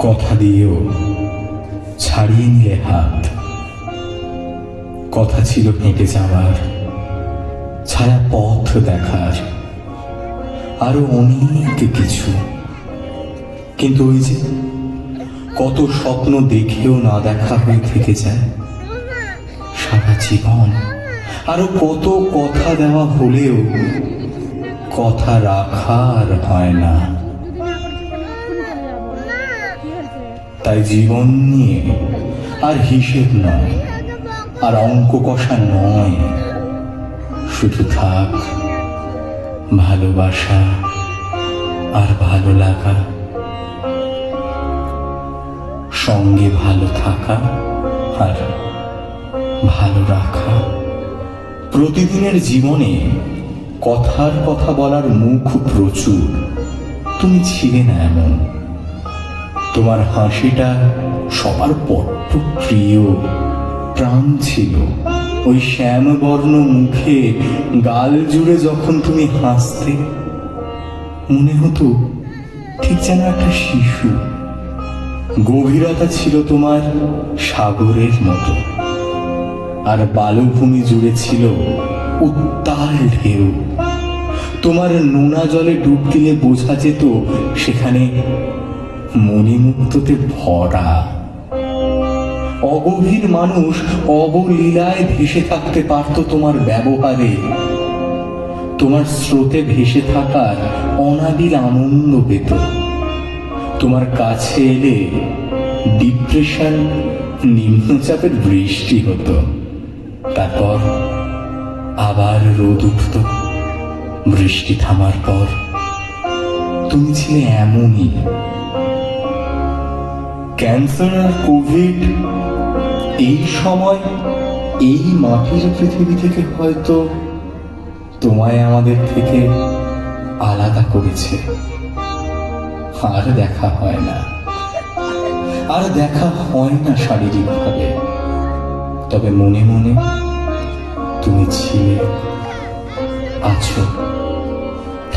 কথা দিয়েও ছাড়িয়ে নিলে হাত। কথা ছিল হেঁটে যাওয়ার, ছায়া পথ দেখার, আরো অনেক কিছু। কিন্তু ওই যে কত স্বপ্ন দেখেও না দেখা হয়ে থেকে যায় সারা জীবন। আরো কত কথা দেওয়া হলেও কথা রাখার হয় না। তাই জীবন নিয়ে আর হিসেব নয়, আর অঙ্ক কষা নয়, শুধু থাক ভালোবাসা আর ভালো লাগা, সঙ্গে ভালো থাকা আর ভালো রাখা। প্রতিদিনের জীবনে কথার কথা বলার মুখ প্রচুর। তুমি ছিলে না এমন। তোমার হাসিটা সবার বড্ড প্রিয়, প্রাণ ছিল ওই শ্যামবর্ণ মুখে। গাল জুড়ে যখন তুমি হাসতে, মনে হতো ঠিক যেন একটা শিশু। গভীরতা ছিল তোমার সাগরের মতো, আর বালুভূমি জুড়ে ছিল উত্তাল ঢেউ। তোমার নোনা জলে ডুব দিলে বোঝা যেত সেখানে মণিমুক্ততে ভরা। অগভীর মানুষ অবলীলায় ভেসে থাকতে পারত তোমার ব্যবহারে। তোমার স্রোতে ভেসে থাকার অনাবিল আনন্দ পেত। তোমার কাছে এলে ডিপ্রেশন নিম্নচাপের বৃষ্টি হতো, তারপর আবার রোদ উঠত। বৃষ্টি থামার পর তুমি ছিলে এমনই। ক্যান্সার আর কোভিড এই সময় এই মাটির পৃথিবী থেকে হয়তো তোমায় আমাদের থেকে আলাদা করেছে। আর দেখা হয় না, আর দেখা হয় না শারীরিকভাবে, তবে মনে মনে তুমি ছিলে, আছো,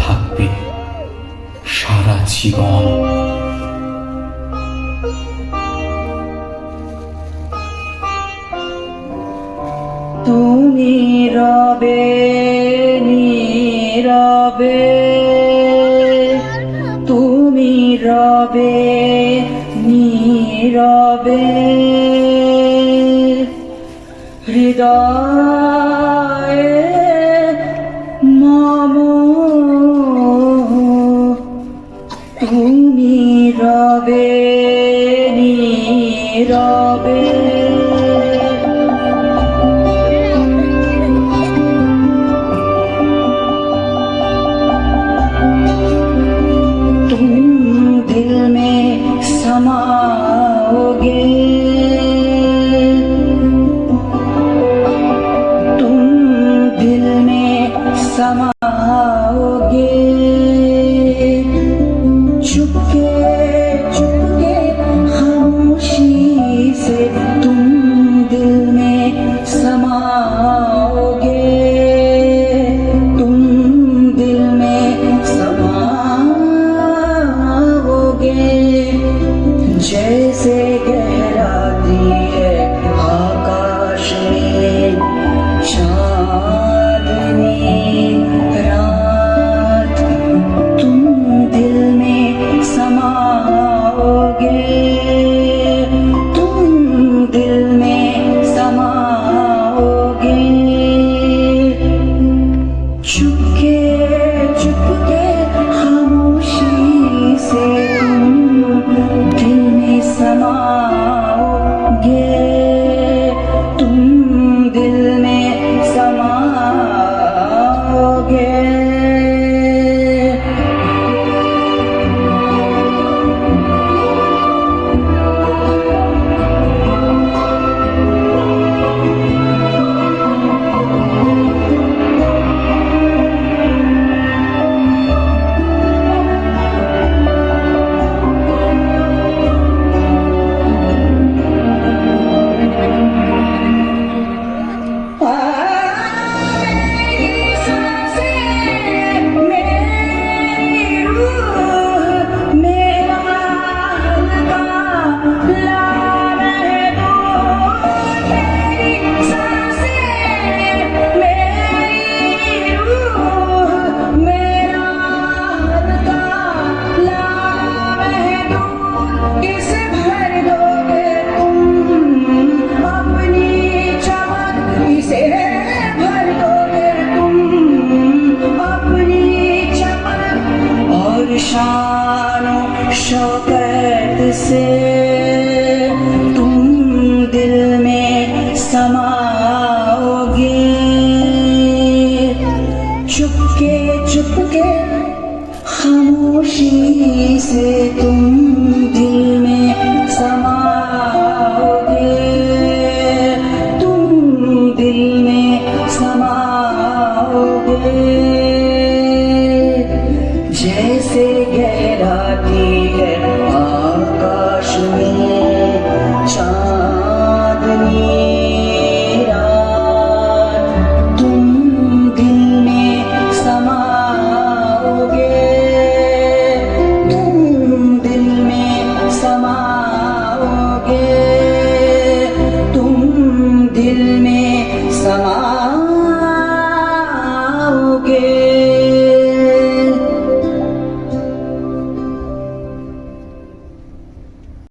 থাকবে সারা জীবন। তুমি রবে নীরবে, তুমি রবে নীরবে, হৃদয়ে মম। তুমি রবে নীরবে, समाओगे, तुम दिल में समाओगे। चुपके चुपके खामोशी से तुम दिल में समाओगे, तुम दिल में समाओगे। जैसे गहराती है आकाश में चांदनी रात, तुम दिल में समाओगे, तुम दिल में समाओगे। चुपके चुपके खामोशी से दिल में समाओगे, तुम दिल में समाओगे। चुपके खामोशी से तुम दिल में समाओगे, तुम दिल में समाओगे। जैसे गहराती है आकाश में चांदनी,